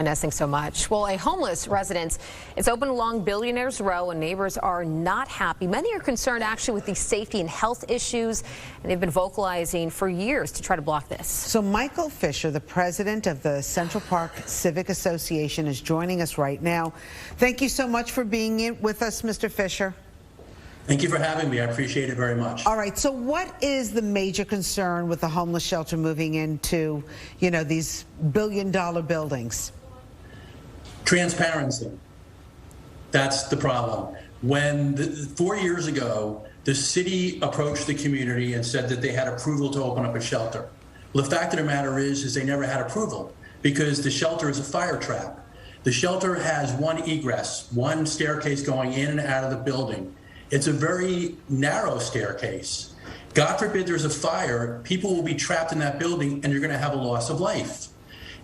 Thanks so much. Well, a homeless residence is open along Billionaires Row, and neighbors are not happy. Many are concerned actually with the safety and health issues, and they've been vocalizing for years to try to block this. So Michael Fischer, the president of the Central Park Civic Association, is joining us right now. Thank you so much for being with us, Mr. Fischer. Thank you for having me. I appreciate it very much. All right. So what is the major concern with the homeless shelter moving into, these billion-dollar buildings? Transparency. That's the problem. When 4 years ago, the city approached the community and said that they had approval to open up a shelter. Well, the fact of the matter is they never had approval because the shelter is a fire trap. The shelter has one egress, one staircase going in and out of the building. It's a very narrow staircase. God forbid there's a fire, people will be trapped in that building and you're going to have a loss of life.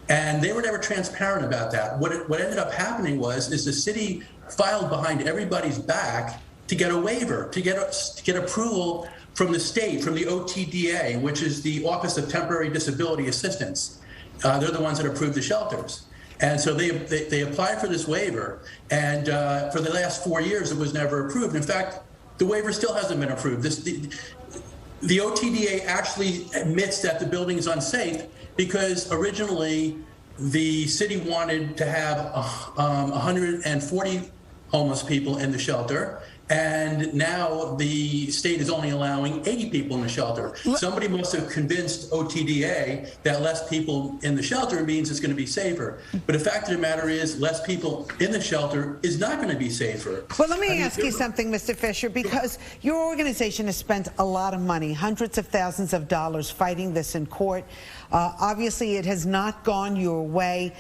And they were never transparent about that. What ended up happening is the city filed behind everybody's back to get a waiver, to get approval from the state, from the OTDA, which is the Office of Temporary Disability Assistance. They're the ones that approve the shelters. And so they applied for this waiver, and for the last 4 years, it was never approved. In fact, the waiver still hasn't been approved. The OTDA actually admits that the building is unsafe because originally the city wanted to have 140 homeless people in the shelter, and now the state is only allowing 80 people in the shelter. Somebody must have convinced OTDA that less people in the shelter means it's going to be safer. But the fact of the matter is less people in the shelter is not going to be safer. Well, let me ask you something, Mr. Fischer, because your organization has spent a lot of money, hundreds of thousands of dollars fighting this in court. Obviously, it has not gone your way.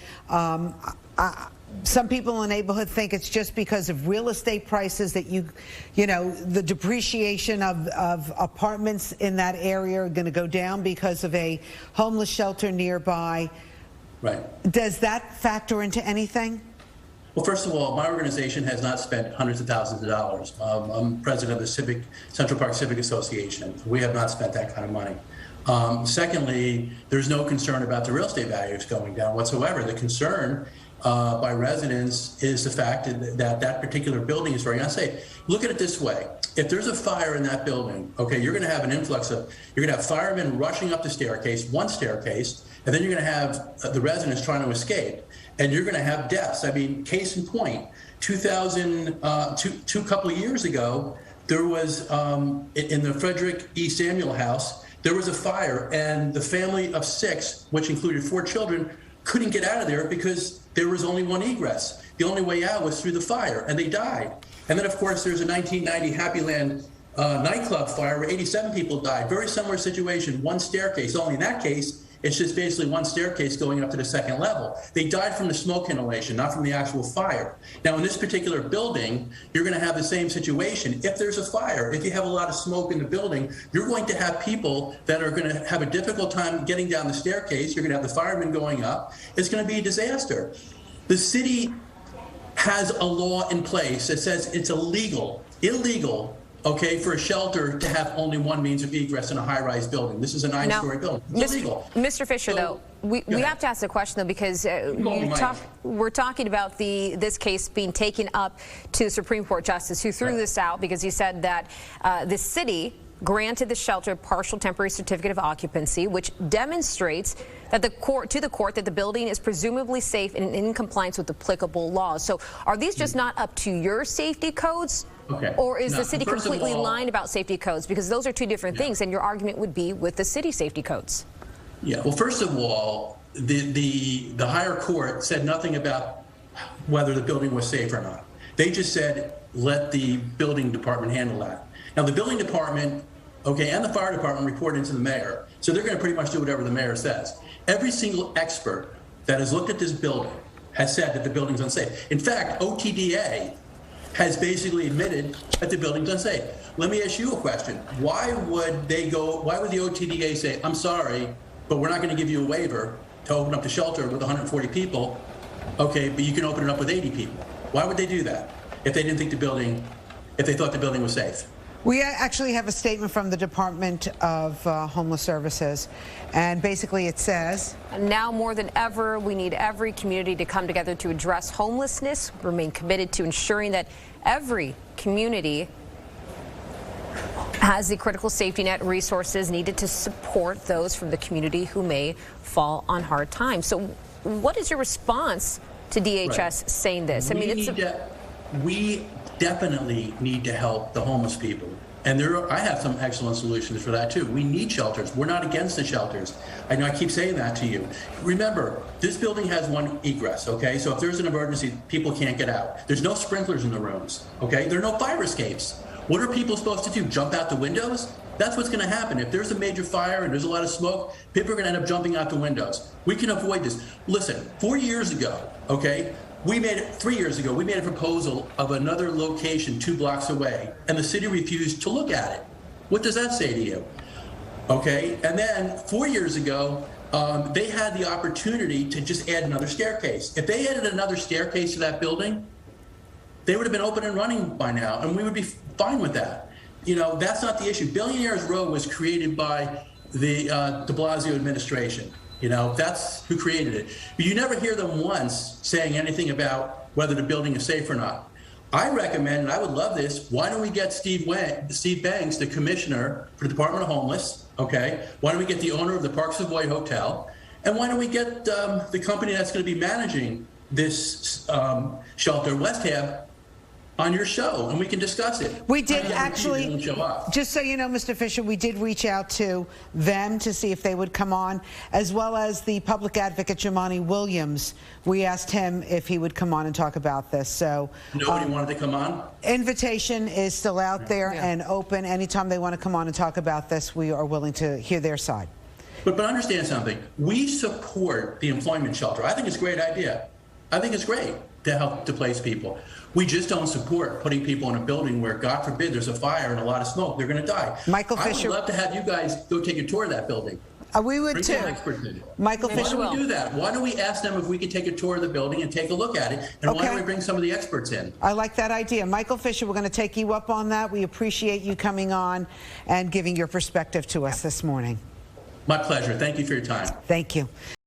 Some people in the neighborhood think it's just because of real estate prices that the depreciation of apartments in that area are going to go down because of a homeless shelter nearby. Right. Does that factor into anything? Well, first of all, my organization has not spent hundreds of thousands of dollars. I'm president of the Central Park Civic Association. We have not spent that kind of money. Secondly, there's no concern about the real estate values going down whatsoever. The concern by residents is the fact that particular building is very unsafe. Look at it this way. If there's a fire in that building, okay, you're going to have an influx you're going to have firemen rushing up the staircase, one staircase, and then you're going to have the residents trying to escape, and you're going to have deaths. I mean, case in point, two couple of years ago, there was, in the Frederick E. Samuel house, there was a fire, and the family of 6, which included 4 children, couldn't get out of there because there was only one egress. The only way out was through the fire, and they died. And then, of course, there's a 1990 Happy Land nightclub fire where 87 people died. Very similar situation, one staircase. Only in that case, it's just basically one staircase going up to the second level. They died from the smoke inhalation, not from the actual fire. Now, in this particular building, you're going to have the same situation. If there's a fire, if you have a lot of smoke in the building, you're going to have people that are going to have a difficult time getting down the staircase. You're going to have the firemen going up. It's going to be a disaster. The city has a law in place that says it's illegal, okay, for a shelter to have only one means of egress in a high-rise building. This is a 9-story building. It's illegal. Mr. Fischer, though, we have to ask the question, though, because we're talking about this case being taken up to the Supreme Court justice who threw this out because he said that the city granted the shelter a partial temporary certificate of occupancy, which demonstrates that the court that the building is presumably safe and in compliance with applicable laws. So are these just not up to your safety codes? Okay. Or is the city completely lying about safety codes? Because those are two different things, and your argument would be with the city safety codes. Yeah, well, first of all, the higher court said nothing about whether the building was safe or not. They just said, let the building department handle that. Now, the building department, okay, and the fire department report into the mayor, so they're going to pretty much do whatever the mayor says. Every single expert that has looked at this building has said that the building's unsafe. In fact, OTDA has basically admitted that the building's unsafe. Let me ask you a question. Why would the OTDA say, I'm sorry, but we're not going to give you a waiver to open up the shelter with 140 people, okay, but you can open it up with 80 people? Why would they do that if they didn't think if they thought the building was safe? We actually have a statement from the Department of Homeless Services, and basically it says, now more than ever, we need every community to come together to address homelessness, remain committed to ensuring that every community has the critical safety net resources needed to support those from the community who may fall on hard times. So what is your response to DHS saying this? I mean, we definitely need to help the homeless people. And I have some excellent solutions for that too. We need shelters. We're not against the shelters. I know I keep saying that to you. Remember, this building has one egress, okay? So if there's an emergency, people can't get out. There's no sprinklers in the rooms, okay? There are no fire escapes. What are people supposed to do? Jump out the windows? That's what's gonna happen. If there's a major fire and there's a lot of smoke, people are gonna end up jumping out the windows. We can avoid this. Listen, 4 years ago, okay? 3 years ago, we made a proposal of another location 2 blocks away, and the city refused to look at it. What does that say to you? Okay, and then 4 years ago, they had the opportunity to just add another staircase. If they added another staircase to that building, they would have been open and running by now, and we would be fine with that. You know, that's not the issue. Billionaires Row was created by the de Blasio administration. You know, that's who created it. But you never hear them once saying anything about whether the building is safe or not. I recommend, and I would love this, why don't we get Steve Banks, the commissioner for the Department of Homeless, okay? Why don't we get the owner of the Park Savoy Hotel? And why don't we get the company that's going to be managing this shelter, West Hab, on your show, and we can discuss it. We did actually, just so you know, Mr. Fischer, we did reach out to them to see if they would come on, as well as the public advocate, Jamani Williams. We asked him if he would come on and talk about this. So nobody wanted to come on? Invitation is still out there and open. Anytime they want to come on and talk about this, we are willing to hear their side. But understand something. We support the employment shelter. I think it's a great idea. I think it's great to help to place people. We just don't support putting people in a building where, God forbid, there's a fire and a lot of smoke. They're going to die. Michael Fischer, I would love to have you guys go take a tour of that building. We would too. Michael Fischer. Why don't we do that? Why don't we ask them if we could take a tour of the building and take a look at it? And why don't we bring some of the experts in? I like that idea. Michael Fischer, we're going to take you up on that. We appreciate you coming on and giving your perspective to us this morning. My pleasure. Thank you for your time. Thank you.